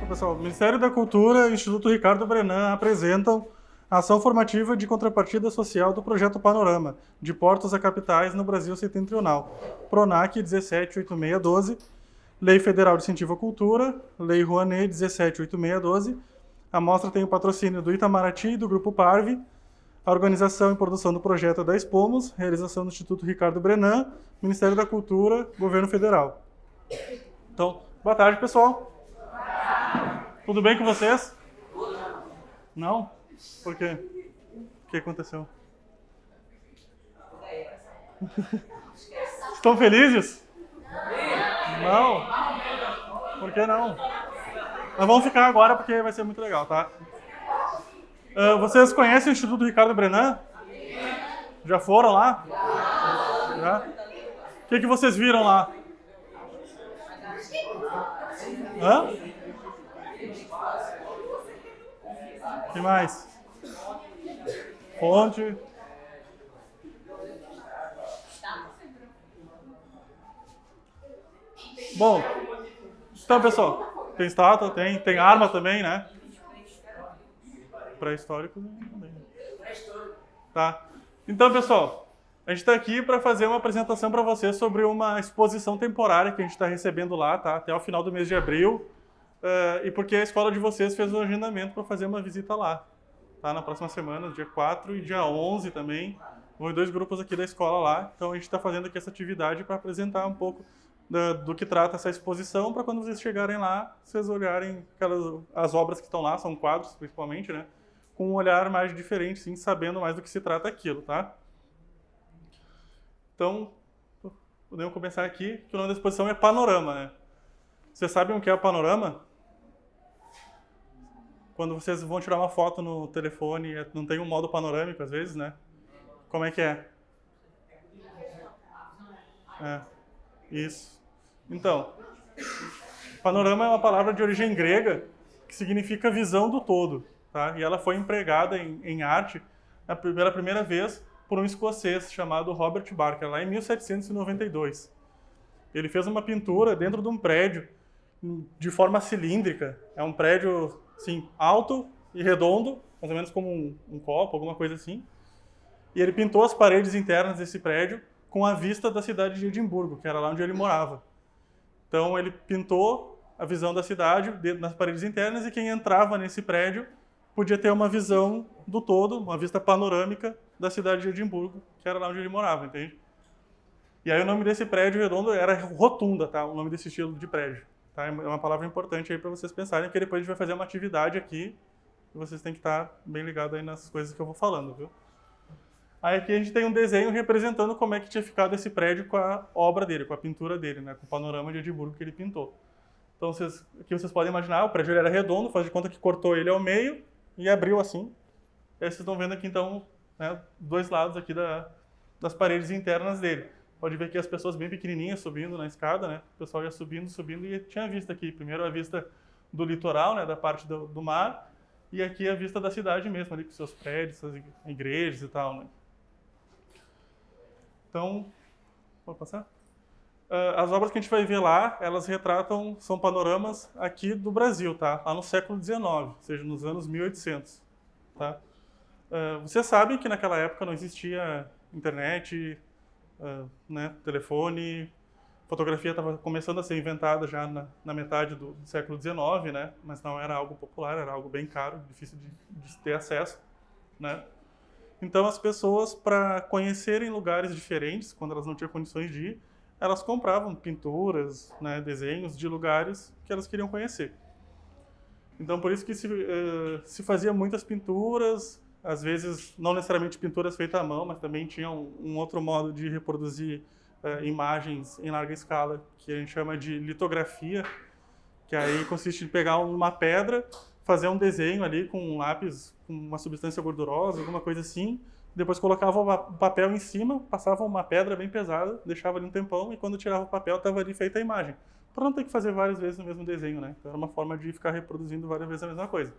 Pessoal, o Ministério da Cultura e o Instituto Ricardo Brenan apresentam a ação formativa de contrapartida social do Projeto Panorama, de portos a capitais no Brasil setentrional. PRONAC 178612, Lei Federal de Incentivo à Cultura, Lei Rouanet 178612. A mostra tem o patrocínio do Itamaraty e do Grupo Parve. A organização e produção do projeto é da Expomos, realização do Instituto Ricardo Brenan, Ministério da Cultura, Governo Federal. Então, boa tarde, pessoal. Tudo bem com vocês? Não? Por quê? O que aconteceu? Estão felizes? Não? Por que não? Nós vamos ficar agora porque vai ser muito legal, tá? Vocês conhecem o Instituto Ricardo Brenan? Já foram lá? Já? O que vocês viram lá? Hã? O que mais? Fonte. Bom, então, pessoal, tem estátua, tem arma também, né? Pré-histórico também. Tá. Então, pessoal, a gente está aqui para fazer uma apresentação para vocês sobre uma exposição temporária que a gente está recebendo lá, tá? Até o final do mês de abril. E porque a escola de vocês fez o agendamento para fazer uma visita lá. Tá? Na próxima semana, dia 4 e dia 11 também. Vão 2 grupos aqui da escola lá. Então a gente está fazendo aqui essa atividade para apresentar um pouco do que trata essa exposição, para quando vocês chegarem lá, vocês olharem as obras que estão lá, são quadros principalmente, né? Com um olhar mais diferente, sim, sabendo mais do que se trata aquilo, tá? Então, podemos começar aqui, que o nome da exposição é Panorama, né? Vocês sabem o que é o panorama? Quando vocês vão tirar uma foto no telefone, não tem um modo panorâmico às vezes, né? Como é que é? Isso. Então, panorama é uma palavra de origem grega que significa visão do todo, tá? E ela foi empregada em arte pela primeira vez por um escocês chamado Robert Barker, lá em 1792. Ele fez uma pintura dentro de um prédio de forma cilíndrica. É um prédio, assim, alto e redondo, mais ou menos como um copo, alguma coisa assim. E ele pintou as paredes internas desse prédio com a vista da cidade de Edimburgo, que era lá onde ele morava. Então ele pintou a visão da cidade nas paredes internas e quem entrava nesse prédio podia ter uma visão do todo, uma vista panorâmica da cidade de Edimburgo, que era lá onde ele morava, entende? E aí o nome desse prédio redondo era Rotunda, tá? O nome desse estilo de prédio. Tá? É uma palavra importante aí para vocês pensarem, que depois a gente vai fazer uma atividade aqui e vocês têm que estar bem ligados aí nas coisas que eu vou falando, viu? Aí aqui a gente tem um desenho representando como é que tinha ficado esse prédio com a obra dele, com a pintura dele, né? Com o panorama de Edimburgo que ele pintou. Então aqui vocês podem imaginar, o prédio ele era redondo, faz de conta que cortou ele ao meio e abriu assim. E aí vocês estão vendo aqui então, né, 2 lados aqui das paredes internas dele. Pode ver aqui as pessoas bem pequenininhas subindo na escada, né? O pessoal ia subindo e tinha vista aqui. Primeiro a vista do litoral, né, da parte do mar, e aqui a vista da cidade mesmo, ali com seus prédios, suas igrejas e tal, né? Então, pode passar? As obras que a gente vai ver lá, elas são panoramas aqui do Brasil, tá? Lá no século XIX, ou seja, nos anos 1800, tá? Vocês sabem que naquela época não existia internet, né, telefone, fotografia estava começando a ser inventada já na metade do século XIX, né? Mas não era algo popular, era algo bem caro, difícil de ter acesso, né? Então as pessoas, para conhecerem lugares diferentes, quando elas não tinham condições de ir, elas compravam pinturas, né, desenhos de lugares que elas queriam conhecer. Então por isso que se fazia muitas pinturas, às vezes não necessariamente pinturas feitas à mão, mas também tinha um outro modo de reproduzir imagens em larga escala, que a gente chama de litografia, que aí consiste em pegar uma pedra, fazer um desenho ali com um lápis, com uma substância gordurosa, alguma coisa assim, depois colocava o papel em cima, passava uma pedra bem pesada, deixava ali um tempão, e quando tirava o papel estava ali feita a imagem. Para não ter que fazer várias vezes o mesmo desenho, né? Então era uma forma de ficar reproduzindo várias vezes a mesma coisa.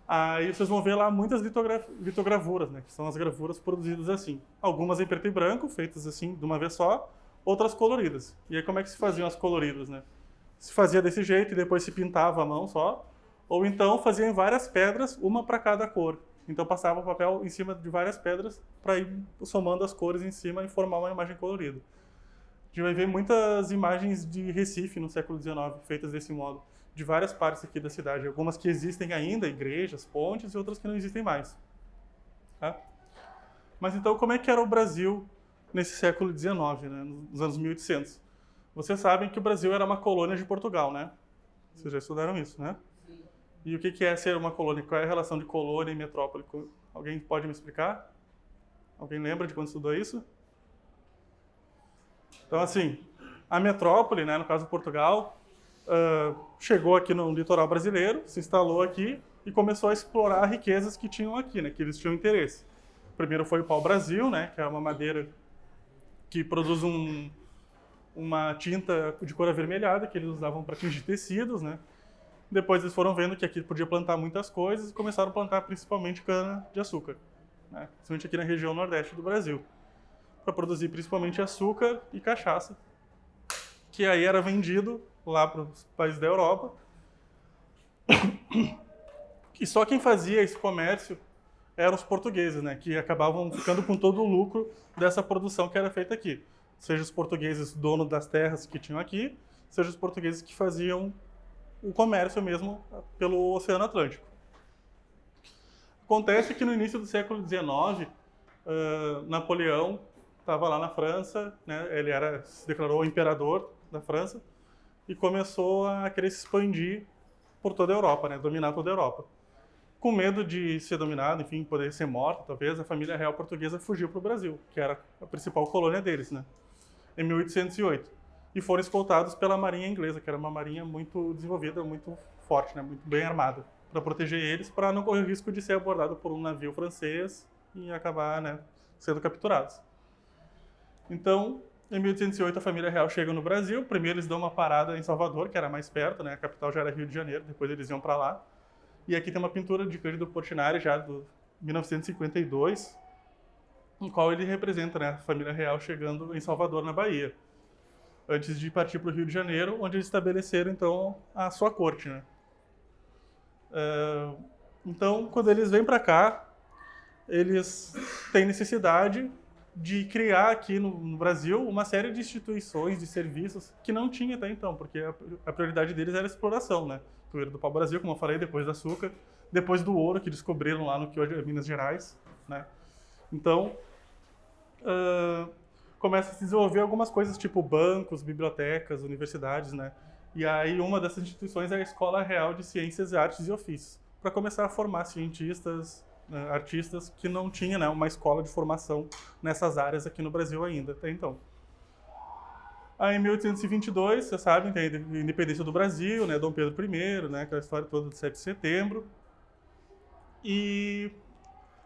Aí vocês vão ver lá muitas litogravuras, né? Que são as gravuras produzidas assim. Algumas em preto e branco, feitas assim de uma vez só, outras coloridas. E aí como é que se faziam as coloridas, né? se fazia desse jeito e depois se pintava a mão só, ou então fazia em várias pedras, uma para cada cor. Então passava o papel em cima de várias pedras para ir somando as cores em cima e formar uma imagem colorida. A gente vai ver muitas imagens de Recife no século XIX, feitas desse modo, de várias partes aqui da cidade. Algumas que existem ainda, igrejas, pontes, e outras que não existem mais. Tá? Mas então, como é que era o Brasil nesse século XIX, né, nos anos 1800? Vocês sabem que o Brasil era uma colônia de Portugal, né? Vocês já estudaram isso, né? E o que é ser uma colônia? Qual é a relação de colônia e metrópole? Alguém pode me explicar? Alguém lembra de quando estudou isso? Então, assim, a metrópole, né, no caso Portugal, chegou aqui no litoral brasileiro, se instalou aqui e começou a explorar riquezas que tinham aqui, né, que eles tinham interesse. Primeiro foi o pau-brasil, né, que é uma madeira que produz uma tinta de cor avermelhada que eles usavam para tingir tecidos, né. Depois eles foram vendo que aqui podia plantar muitas coisas e começaram a plantar principalmente cana-de-açúcar, né, principalmente aqui na região nordeste do Brasil, para produzir principalmente açúcar e cachaça, que aí era vendido lá para os países da Europa. E só quem fazia esse comércio eram os portugueses, né, que acabavam ficando com todo o lucro dessa produção que era feita aqui. Seja os portugueses donos das terras que tinham aqui, seja os portugueses que faziam o comércio mesmo pelo Oceano Atlântico. Acontece que no início do século XIX, Napoleão estava lá na França, né, ele se declarou imperador da França e começou a querer se expandir por toda a Europa, né, dominar toda a Europa. Com medo de ser dominado, enfim, poder ser morto, talvez, a família real portuguesa fugiu para o Brasil, que era a principal colônia deles, né, em 1808. E foram escoltados pela marinha inglesa, que era uma marinha muito desenvolvida, muito forte, né, muito bem armada, para proteger eles, para não correr o risco de ser abordado por um navio francês e acabar, né, sendo capturados. Então, em 1808, a família real chega no Brasil. Primeiro eles dão uma parada em Salvador, que era mais perto, né? A capital já era Rio de Janeiro, depois eles iam para lá. E aqui tem uma pintura de Cândido Portinari, já de 1952, no qual ele representa, né, a família real chegando em Salvador, na Bahia, antes de partir para o Rio de Janeiro, onde eles estabeleceram, então, a sua corte, né? Então, quando eles vêm para cá, eles têm necessidade de criar aqui no Brasil uma série de instituições, de serviços que não tinha até então, porque a prioridade deles era a exploração, né? Primeiro do pau-brasil, como eu falei, depois do açúcar, depois do ouro que descobriram lá no que hoje é Minas Gerais, né? Então, começa a se desenvolver algumas coisas tipo bancos, bibliotecas, universidades, né? E aí uma dessas instituições é a Escola Real de Ciências, Artes e Ofícios, para começar a formar cientistas, artistas que não tinha, né, uma escola de formação nessas áreas aqui no Brasil ainda, até então. Aí em 1822, vocês sabem, tem a independência do Brasil, né, Dom Pedro I, né, aquela história toda do 7 de setembro. E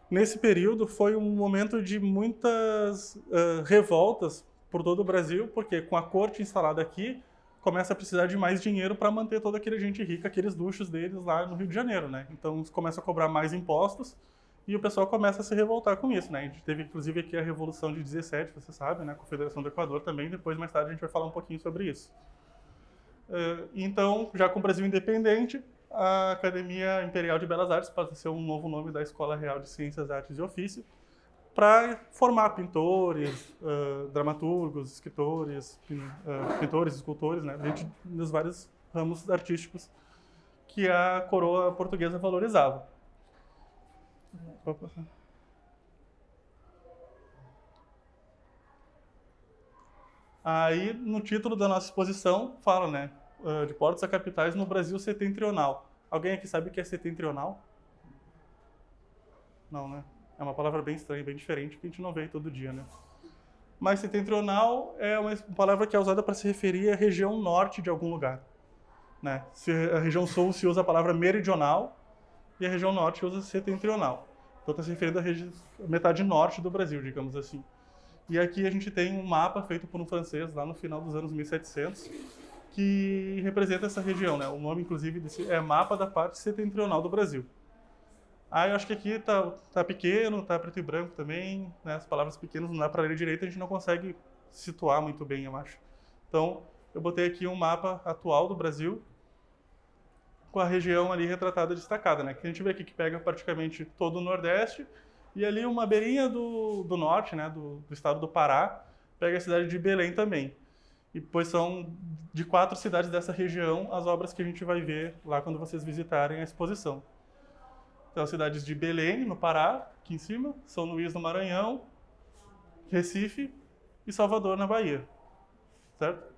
nesse período foi um momento de muitas revoltas por todo o Brasil, porque com a corte instalada aqui, começa a precisar de mais dinheiro para manter toda aquela gente rica, aqueles luxos deles lá no Rio de Janeiro, né? Então, começa a cobrar mais impostos e o pessoal começa a se revoltar com isso, né? A gente teve, inclusive, aqui a Revolução de 17, você sabe, né? A Confederação do Equador também, depois, mais tarde, a gente vai falar um pouquinho sobre isso. Então, já com o Brasil independente, a Academia Imperial de Belas Artes passa a ser um novo nome da Escola Real de Ciências, Artes e Ofício, para formar pintores, dramaturgos, escritores, pintores, escultores, né, dentro dos vários ramos artísticos que a coroa portuguesa valorizava. Aí, no título da nossa exposição, fala, né, de portos a capitais no Brasil setentrional. Alguém aqui sabe o que é setentrional? Não, né? É uma palavra bem estranha, bem diferente, que a gente não vê todo dia, né? Mas setentrional é uma palavra que é usada para se referir à região norte de algum lugar, né? A região sul se usa a palavra meridional e a região norte usa setentrional. Então está se referindo à metade norte do Brasil, digamos assim. E aqui a gente tem um mapa feito por um francês lá no final dos anos 1700 que representa essa região, né? O nome, inclusive, é Mapa da Parte Setentrional do Brasil. Eu acho que aqui tá pequeno, tá preto e branco também, né? As palavras pequenas não dá para ler direito, a gente não consegue situar muito bem, eu acho. Então, eu botei aqui um mapa atual do Brasil, com a região ali retratada destacada, né? Que a gente vê aqui que pega praticamente todo o Nordeste, e ali uma beirinha do norte, né? Do estado do Pará, pega a cidade de Belém também. E depois são de 4 cidades dessa região as obras que a gente vai ver lá quando vocês visitarem a exposição. Então, as cidades de Belém, no Pará, aqui em cima, São Luís, no Maranhão, Recife e Salvador, na Bahia. Certo?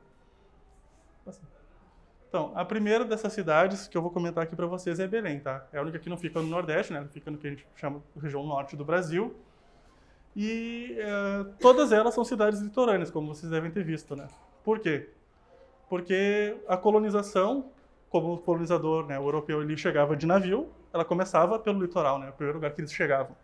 Então, a primeira dessas cidades que eu vou comentar aqui para vocês é Belém, tá? É a única que não fica no Nordeste, né? Fica no que a gente chama de região norte do Brasil. E todas elas são cidades litorâneas, como vocês devem ter visto, né? Por quê? Porque a colonização, como o colonizador, né, o europeu, ele chegava de navio, ela começava pelo litoral, né? O primeiro lugar que eles chegavam.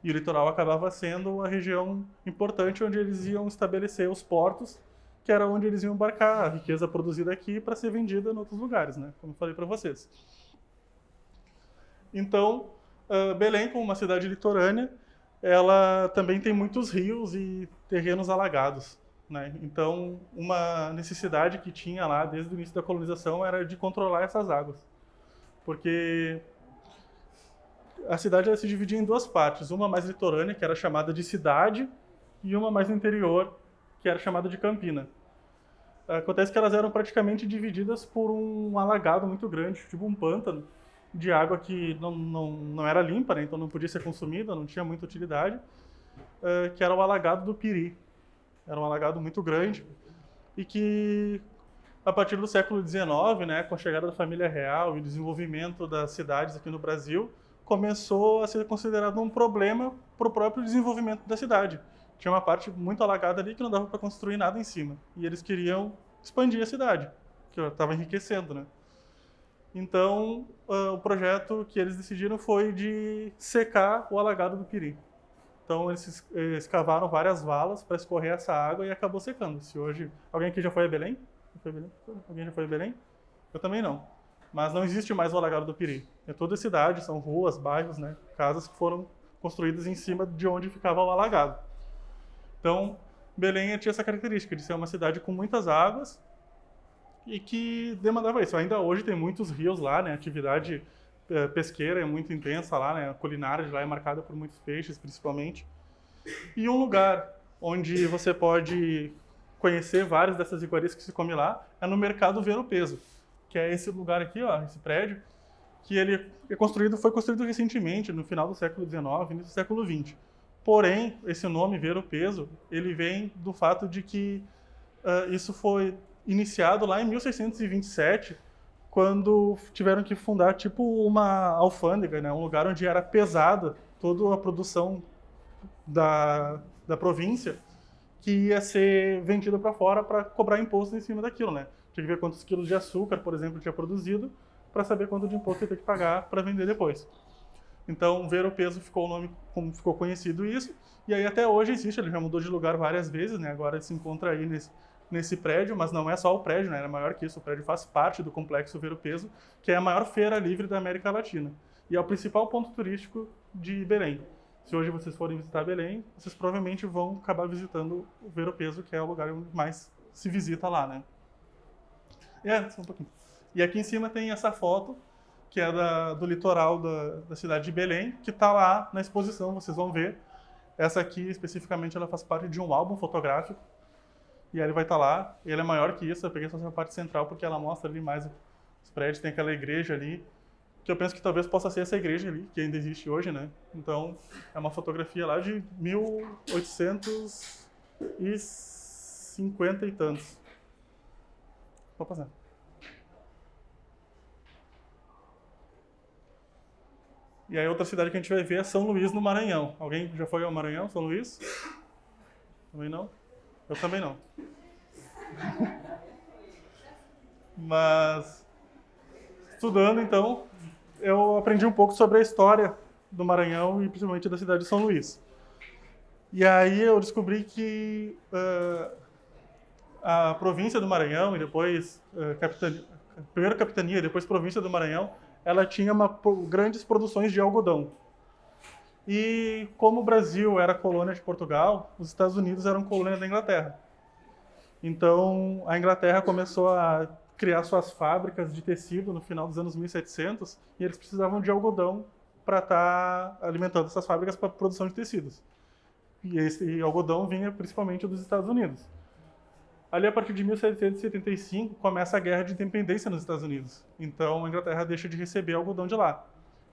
E o litoral acabava sendo a região importante onde eles iam estabelecer os portos, que era onde eles iam embarcar a riqueza produzida aqui para ser vendida em outros lugares, né? Como eu falei para vocês. Então, Belém, como uma cidade litorânea, ela também tem muitos rios e terrenos alagados, né? Então, uma necessidade que tinha lá desde o início da colonização era de controlar essas águas. Porque a cidade se dividia em 2 partes, uma mais litorânea, que era chamada de cidade, e uma mais no interior, que era chamada de campina. Acontece que elas eram praticamente divididas por um alagado muito grande, tipo um pântano, de água que não era limpa, né? Então não podia ser consumida, não tinha muita utilidade, que era o alagado do Piri. Era um alagado muito grande e que, a partir do século XIX, né, com a chegada da família real e o desenvolvimento das cidades aqui no Brasil, começou a ser considerado um problema para o próprio desenvolvimento da cidade. Tinha uma parte muito alagada ali que não dava para construir nada em cima. E eles queriam expandir a cidade, que estava enriquecendo, né? Então, o projeto que eles decidiram foi de secar o alagado do Piri. Então, eles escavaram várias valas para escorrer essa água e acabou secando. Se hoje... Alguém aqui já foi a Belém? Alguém já foi a Belém? Eu também não. Mas não existe mais o alagado do Piri. É toda a cidade, são ruas, bairros, né? Casas que foram construídas em cima de onde ficava o alagado. Então, Belém tinha essa característica de ser uma cidade com muitas águas e que demandava isso. Ainda hoje tem muitos rios lá, né? A atividade pesqueira é muito intensa lá, né? A culinária de lá é marcada por muitos peixes, principalmente. E um lugar onde você pode conhecer várias dessas iguarias que se come lá é no Mercado Ver o Peso, que é esse lugar aqui, ó, esse prédio, que ele foi construído recentemente, no final do século XIX, início do século XX. Porém, esse nome, Ver o Peso, ele vem do fato de que isso foi iniciado lá em 1627, quando tiveram que fundar tipo uma alfândega, né? Um lugar onde era pesada toda a produção da província, que ia ser vendida para fora para cobrar imposto em cima daquilo, né? Tinha que ver quantos quilos de açúcar, por exemplo, tinha produzido, para saber quanto de imposto ia ter que pagar para vender depois. Então, Ver o Peso ficou o nome, como ficou conhecido isso, e aí até hoje existe, ele já mudou de lugar várias vezes, né? Agora ele se encontra aí nesse prédio, mas não é só o prédio, né? Ele é maior que isso, o prédio faz parte do complexo Ver o Peso, que é a maior feira livre da América Latina, e é o principal ponto turístico de Belém. Se hoje vocês forem visitar Belém, vocês provavelmente vão acabar visitando o Ver o Peso, que é o lugar onde mais se visita lá, né? Só um pouquinho. E aqui em cima tem essa foto, que é do litoral da cidade de Belém, que está lá na exposição, vocês vão ver. Essa aqui, especificamente, ela faz parte de um álbum fotográfico, e aí ele vai estar lá. Ele é maior que isso, eu peguei só essa parte central, porque ela mostra ali mais os prédios, tem aquela igreja ali, que eu penso que talvez possa ser essa igreja ali, que ainda existe hoje, né? Então, é uma fotografia lá de 1850 e tantos. Vou passar. E aí outra cidade que a gente vai ver é São Luís, no Maranhão. Alguém já foi ao Maranhão, São Luís? Também não? Eu também não. Mas, estudando então, eu aprendi um pouco sobre a história do Maranhão e principalmente da cidade de São Luís. E aí eu descobri que a província do Maranhão e depois primeiro capitania e depois província do Maranhão, ela tinha grandes produções de algodão. E como o Brasil era colônia de Portugal, os Estados Unidos eram colônia da Inglaterra. Então, a Inglaterra começou a criar suas fábricas de tecido no final dos anos 1700 e eles precisavam de algodão para estar alimentando essas fábricas para a produção de tecidos. E esse algodão vinha principalmente dos Estados Unidos. Ali, a partir de 1775, começa a Guerra de Independência nos Estados Unidos. Então, a Inglaterra deixa de receber algodão de lá.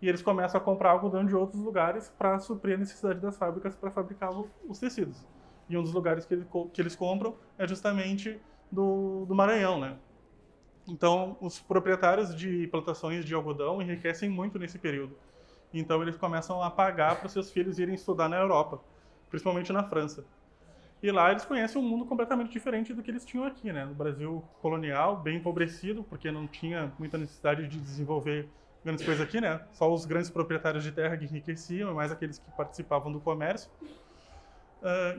E eles começam a comprar algodão de outros lugares para suprir a necessidade das fábricas para fabricar os tecidos. E um dos lugares que eles compram é justamente do Maranhão, né? Então, os proprietários de plantações de algodão enriquecem muito nesse período. Então, eles começam a pagar para os seus filhos irem estudar na Europa, principalmente na França. E lá eles conhecem um mundo completamente diferente do que eles tinham aqui, né? No Brasil colonial, bem empobrecido, porque não tinha muita necessidade de desenvolver grandes coisas aqui, né? Só os grandes proprietários de terra que enriqueciam, e mais aqueles que participavam do comércio.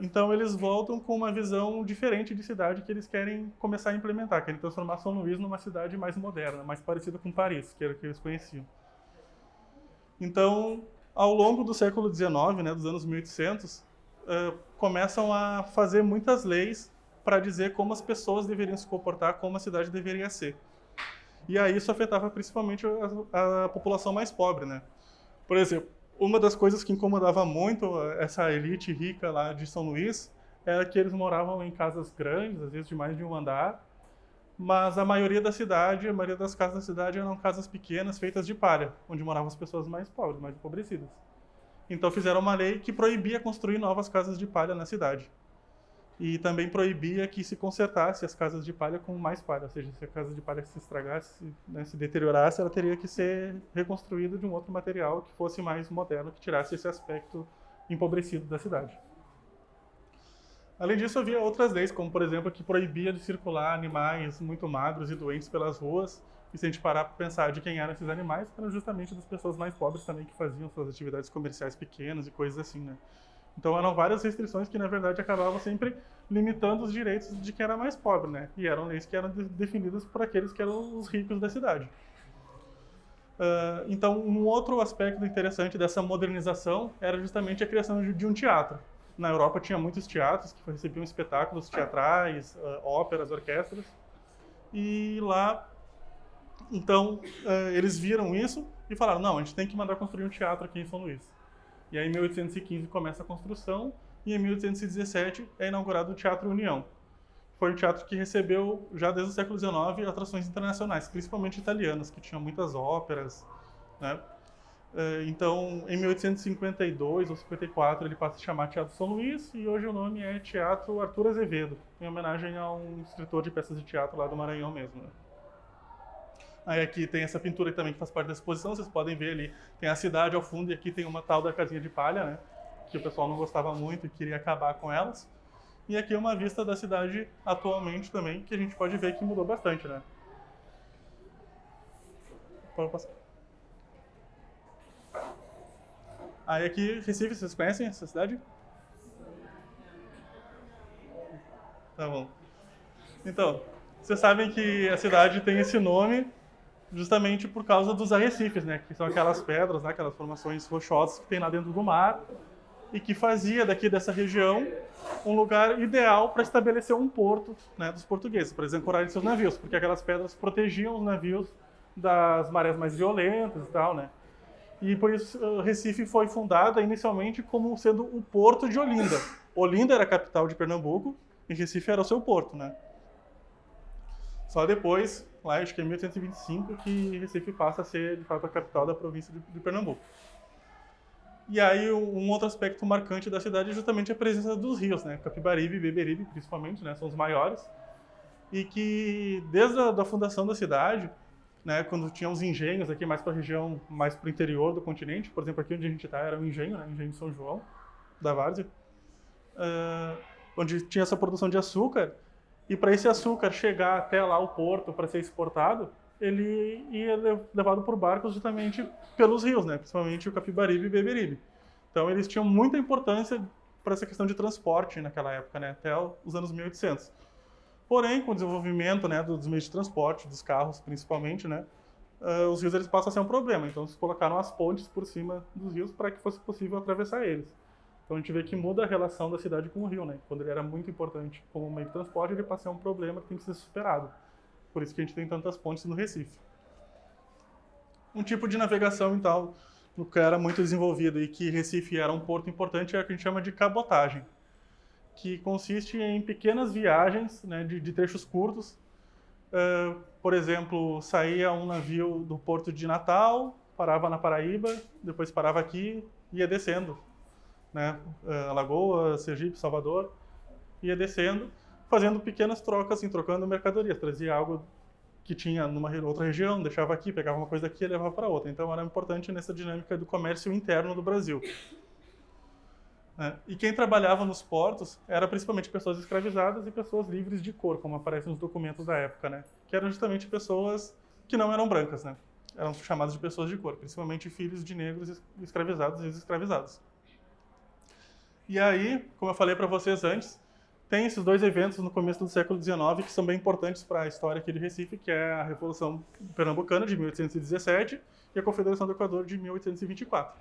Então eles voltam com uma visão diferente de cidade que eles querem começar a implementar, querem transformar São Luís numa cidade mais moderna, mais parecida com Paris, que era o que eles conheciam. Então, ao longo do século XIX, né, dos anos 1800, começam a fazer muitas leis para dizer como as pessoas deveriam se comportar, como a cidade deveria ser. E aí isso afetava principalmente a população mais pobre, né? Por exemplo, uma das coisas que incomodava muito essa elite rica lá de São Luís era que eles moravam em casas grandes, às vezes de mais de um andar, mas a maioria das casas da cidade eram casas pequenas, feitas de palha, onde moravam as pessoas mais pobres, mais empobrecidas. Então fizeram uma lei que proibia construir novas casas de palha na cidade. E também proibia que se consertasse as casas de palha com mais palha, ou seja, se a casa de palha se estragasse, né, se deteriorasse, ela teria que ser reconstruída de um outro material que fosse mais moderno, que tirasse esse aspecto empobrecido da cidade. Além disso, havia outras leis, como por exemplo, que proibia de circular animais muito magros e doentes pelas ruas. E se a gente parar para pensar de quem eram esses animais, eram justamente das pessoas mais pobres também que faziam suas atividades comerciais pequenas e coisas assim, né? Então eram várias restrições que, na verdade, acabavam sempre limitando os direitos de quem era mais pobre, né? E eram leis que eram definidas por aqueles que eram os ricos da cidade. Então, um outro aspecto interessante dessa modernização era justamente a criação de um teatro. Na Europa tinha muitos teatros que recebiam espetáculos teatrais, óperas, orquestras. E lá, então, eles viram isso e falaram, não, a gente tem que mandar construir um teatro aqui em São Luís. E aí, em 1815, começa a construção, e em 1817 é inaugurado o Teatro União. Foi um teatro que recebeu, já desde o século XIX, atrações internacionais, principalmente italianas, que tinham muitas óperas, né? Então, em 1852 ou 54, ele passa a se chamar Teatro São Luís, e hoje o nome é Teatro Arthur Azevedo, em homenagem a um escritor de peças de teatro lá do Maranhão mesmo, né? Aí aqui tem essa pintura também que faz parte da exposição, vocês podem ver ali, tem a cidade ao fundo e aqui tem uma tal da casinha de palha, né? Que o pessoal não gostava muito e queria acabar com elas. E aqui é uma vista da cidade atualmente também, que a gente pode ver que mudou bastante, né? Pode passar. Aí aqui, Recife, vocês conhecem essa cidade? Tá bom. Então, vocês sabem que a cidade tem esse nome justamente por causa dos arrecifes, né? Que são aquelas pedras, né? Aquelas formações rochosas que tem lá dentro do mar e que fazia daqui dessa região um lugar ideal para estabelecer um porto, né, dos portugueses, para eles ancorarem seus navios, porque aquelas pedras protegiam os navios das marés mais violentas e tal, né? E por isso Recife foi fundada inicialmente como sendo o porto de Olinda. Olinda era a capital de Pernambuco e Recife era o seu porto, né? Só depois, lá acho que é 1825, que Recife passa a ser, de fato, a capital da província de Pernambuco. E aí, um outro aspecto marcante da cidade é justamente a presença dos rios, né? Capibaribe e Beberibe, principalmente, né? São os maiores. E que, desde a fundação da cidade, né? Quando tinha os engenhos aqui, mais para a região, mais para o interior do continente, por exemplo, aqui onde a gente está era um engenho, né? Engenho de São João, da Várzea, onde tinha essa produção de açúcar. E para esse açúcar chegar até lá o porto para ser exportado, ele ia levado por barcos justamente pelos rios, né? Principalmente o Capibaribe e o Beberibe. Então eles tinham muita importância para essa questão de transporte naquela época, né? Até os anos 1800. Porém, com o desenvolvimento, né, dos meios de transporte, dos carros principalmente, né, os rios eles passam a ser um problema. Então eles colocaram as pontes por cima dos rios para que fosse possível atravessar eles. Então a gente vê que muda a relação da cidade com o rio, né? Quando ele era muito importante como meio de transporte, ele passa a ser um problema que tem que ser superado. Por isso que a gente tem tantas pontes no Recife. Um tipo de navegação, então, que era muito desenvolvido e que Recife era um porto importante é o que a gente chama de cabotagem, que consiste em pequenas viagens, né, de trechos curtos. Por exemplo, saía um navio do porto de Natal, parava na Paraíba, depois parava aqui e ia descendo, né? Alagoas, Sergipe, Salvador, ia descendo, fazendo pequenas trocas, assim, trocando mercadorias. Trazia algo que tinha numa outra região, deixava aqui, pegava uma coisa aqui e levava para outra. Então era importante nessa dinâmica do comércio interno do Brasil. E quem trabalhava nos portos era principalmente pessoas escravizadas e pessoas livres de cor, como aparece nos documentos da época, né? Que eram justamente pessoas que não eram brancas, né? Eram chamadas de pessoas de cor, principalmente filhos de negros escravizados e ex-escravizados. E aí, como eu falei para vocês antes, tem esses dois eventos no começo do século XIX que são bem importantes para a história aqui de Recife, que é a Revolução Pernambucana de 1817 e a Confederação do Equador de 1824.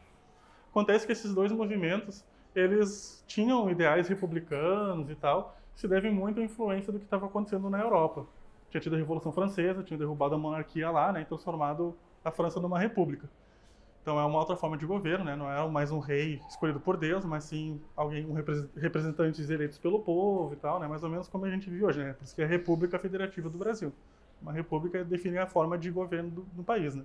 Acontece que esses dois movimentos, eles tinham ideais republicanos e tal, se devem muito à influência do que estava acontecendo na Europa. Tinha tido a Revolução Francesa, tinha derrubado a monarquia lá, né, e transformado a França numa república. Então é uma outra forma de governo, né? Não é mais um rei escolhido por Deus, mas sim representantes eleitos pelo povo e tal, né? Mais ou menos como a gente vive hoje, né? Por isso que é a República Federativa do Brasil. Uma república define a forma de governo do país, né?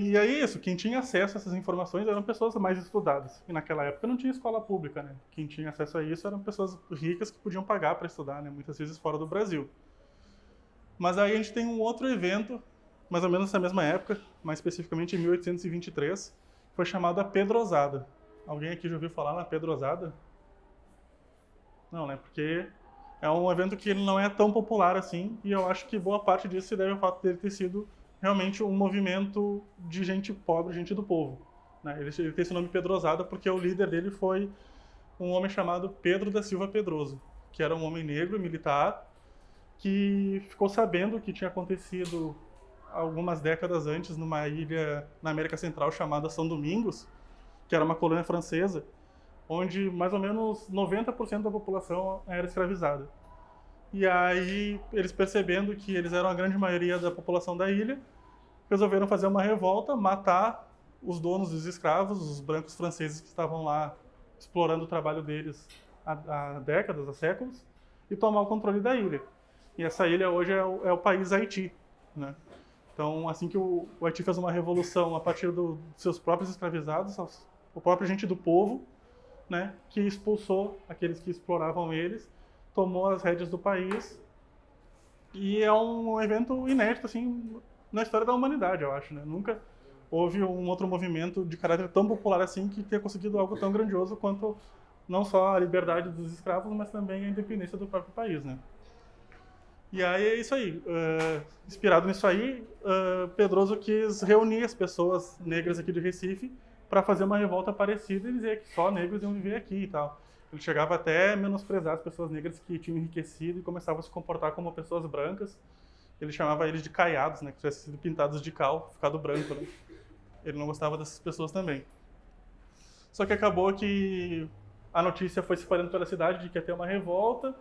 E aí isso, quem tinha acesso a essas informações eram pessoas mais estudadas. E naquela época não tinha escola pública, né? Quem tinha acesso a isso eram pessoas ricas que podiam pagar para estudar, né? Muitas vezes fora do Brasil. Mas aí a gente tem um outro evento mais ou menos nessa mesma época, mais especificamente em 1823, foi chamada Pedrosada. Alguém aqui já ouviu falar na Pedrosada? Não, né? Porque é um evento que ele não é tão popular assim, e eu acho que boa parte disso se deve ao fato dele ter sido realmente um movimento de gente pobre, gente do povo. Né? Ele tem esse nome Pedrosada porque o líder dele foi um homem chamado Pedro da Silva Pedroso, que era um homem negro, militar, que ficou sabendo o que tinha acontecido algumas décadas antes numa ilha na América Central chamada São Domingos, que era uma colônia francesa, onde mais ou menos 90% da população era escravizada. E aí, eles percebendo que eles eram a grande maioria da população da ilha, resolveram fazer uma revolta, matar os donos dos escravos, os brancos franceses que estavam lá explorando o trabalho deles há décadas, há séculos, e tomar o controle da ilha. E essa ilha hoje é o país Haiti, né? Então, assim que o Haiti fez uma revolução a partir dos seus próprios escravizados, o próprio gente do povo, né, que expulsou aqueles que exploravam eles, tomou as rédeas do país, e é um evento inédito, assim, na história da humanidade, eu acho, né? Nunca houve um outro movimento de caráter tão popular assim que tenha conseguido algo tão grandioso quanto não só a liberdade dos escravos, mas também a independência do próprio país, né? E aí é isso aí. Inspirado nisso aí, Pedroso quis reunir as pessoas negras aqui de Recife para fazer uma revolta parecida e dizer que só negros iam viver aqui e tal. Ele chegava até a menosprezar as pessoas negras que tinham enriquecido e começavam a se comportar como pessoas brancas. Ele chamava eles de caiados, né, que tivessem sido pintados de cal, ficado branco, né? Ele não gostava dessas pessoas também. Só que acabou que a notícia foi se espalhando pela cidade de que ia ter uma revolta.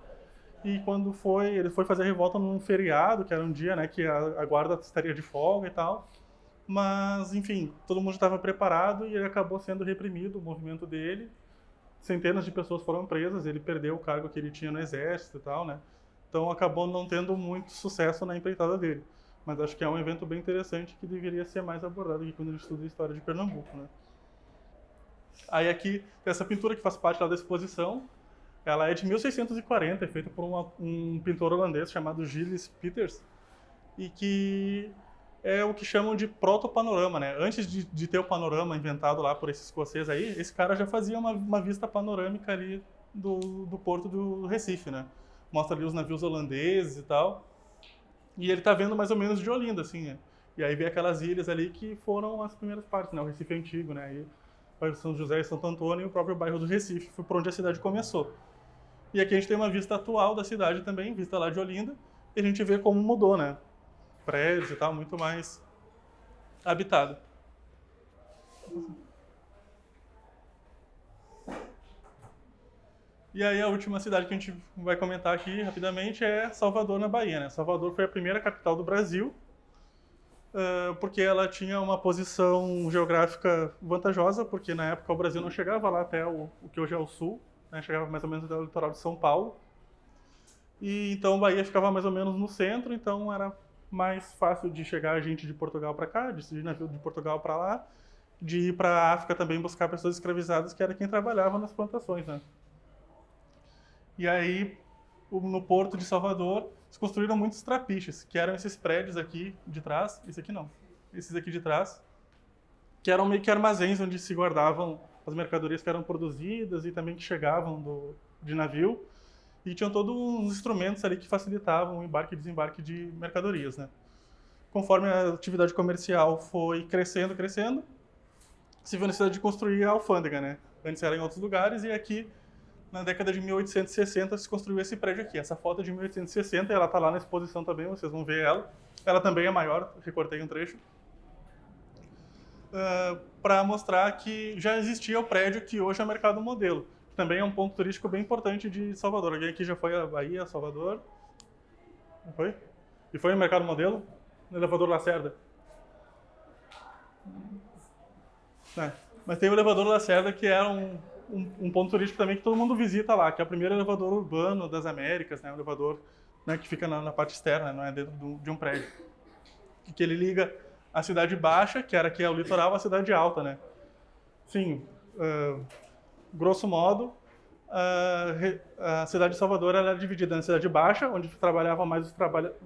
E quando ele foi fazer a revolta num feriado, que era um dia, né, que a guarda estaria de folga e tal. Mas, enfim, todo mundo estava preparado e ele acabou sendo reprimido, o movimento dele. Centenas de pessoas foram presas, ele perdeu o cargo que ele tinha no exército e tal, né? Então acabou não tendo muito sucesso na empreitada dele. Mas acho que é um evento bem interessante que deveria ser mais abordado aqui quando a gente estuda a história de Pernambuco, né? Aí aqui, essa pintura que faz parte lá da exposição, ela é de 1640, é feita por um pintor holandês chamado Gilles Peters, e que é o que chamam de proto-panorama, né? Antes de ter o panorama inventado lá por esse escocês aí, esse cara já fazia uma vista panorâmica ali do porto do Recife, né? Mostra ali os navios holandeses e tal, e ele tá vendo mais ou menos de Olinda, assim, né? E aí vê aquelas ilhas ali que foram as primeiras partes, né? O Recife Antigo, né? Aí São José e Santo Antônio e o próprio bairro do Recife, foi por onde a cidade começou. E aqui a gente tem uma vista atual da cidade também, vista lá de Olinda, e a gente vê como mudou, né? Prédios e tal, muito mais habitado. E aí a última cidade que a gente vai comentar aqui rapidamente é Salvador, na Bahia, né? Salvador foi a primeira capital do Brasil, porque ela tinha uma posição geográfica vantajosa, porque na época o Brasil não chegava lá até o que hoje é o sul, né? Chegava mais ou menos até o litoral de São Paulo. E então Bahia ficava mais ou menos no centro, então era mais fácil de chegar gente de Portugal para cá, de navio de Portugal para lá, de ir para a África também buscar pessoas escravizadas, que era quem trabalhava nas plantações, né? E aí, no porto de Salvador, se construíram muitos trapiches, que eram esses prédios aqui de trás, esse aqui não, esses aqui de trás, que eram meio que armazéns onde se guardavam as mercadorias que eram produzidas e também que chegavam de navio, e tinham todos uns instrumentos ali que facilitavam o embarque e desembarque de mercadorias, né? Conforme a atividade comercial foi crescendo, se viu a necessidade de construir a alfândega, né? Antes era em outros lugares e aqui, na década de 1860, se construiu esse prédio aqui. Essa foto é de 1860, ela está lá na exposição também, vocês vão ver ela. Ela também é maior, recortei um trecho. Para mostrar que já existia o prédio que hoje é o Mercado Modelo. Também é um ponto turístico bem importante de Salvador. Alguém aqui já foi à Bahia, Salvador? Não foi? E foi no Mercado Modelo? No elevador Lacerda? Mas tem o elevador Lacerda, que é um ponto turístico também que todo mundo visita lá, que é o primeiro elevador urbano das Américas, né? Um elevador, né, que fica na parte externa, não é dentro de um prédio. Que ele liga a cidade baixa, que era aqui é o litoral, à cidade alta, né? Sim, grosso modo, a cidade de Salvador ela era dividida na cidade baixa, onde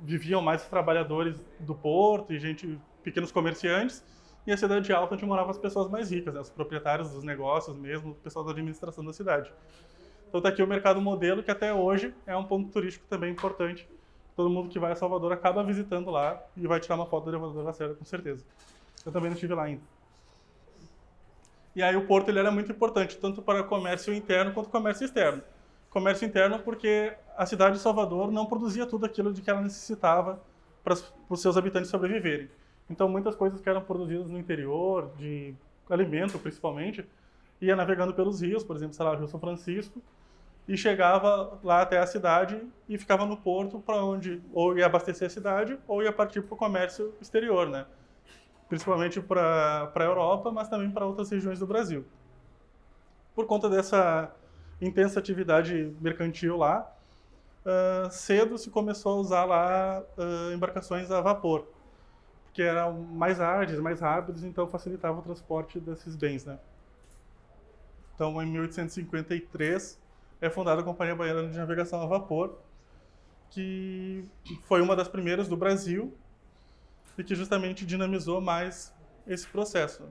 viviam mais os trabalhadores do porto e pequenos comerciantes, e a cidade alta, onde moravam as pessoas mais ricas, né? Os proprietários dos negócios mesmo, o pessoal da administração da cidade. Então está aqui o Mercado Modelo, que até hoje é um ponto turístico também importante. Todo mundo que vai a Salvador acaba visitando lá e vai tirar uma foto do elevador Lacerda, com certeza. Eu também não estive lá ainda. E aí o porto ele era muito importante, tanto para o comércio interno quanto o comércio externo. Comércio interno porque a cidade de Salvador não produzia tudo aquilo de que ela necessitava para os seus habitantes sobreviverem. Então muitas coisas que eram produzidas no interior, de alimento principalmente, ia navegando pelos rios, por exemplo, sei lá, o Rio São Francisco, e chegava lá até a cidade e ficava no porto, para onde ou ia abastecer a cidade ou ia partir para o comércio exterior, né? Principalmente para a Europa, mas também para outras regiões do Brasil. Por conta dessa intensa atividade mercantil lá, cedo se começou a usar lá embarcações a vapor, que eram mais ágeis, mais rápidos, então facilitava o transporte desses bens, né? Então, em 1853, é fundada a Companhia Baiana de Navegação a Vapor, que foi uma das primeiras do Brasil e que justamente dinamizou mais esse processo.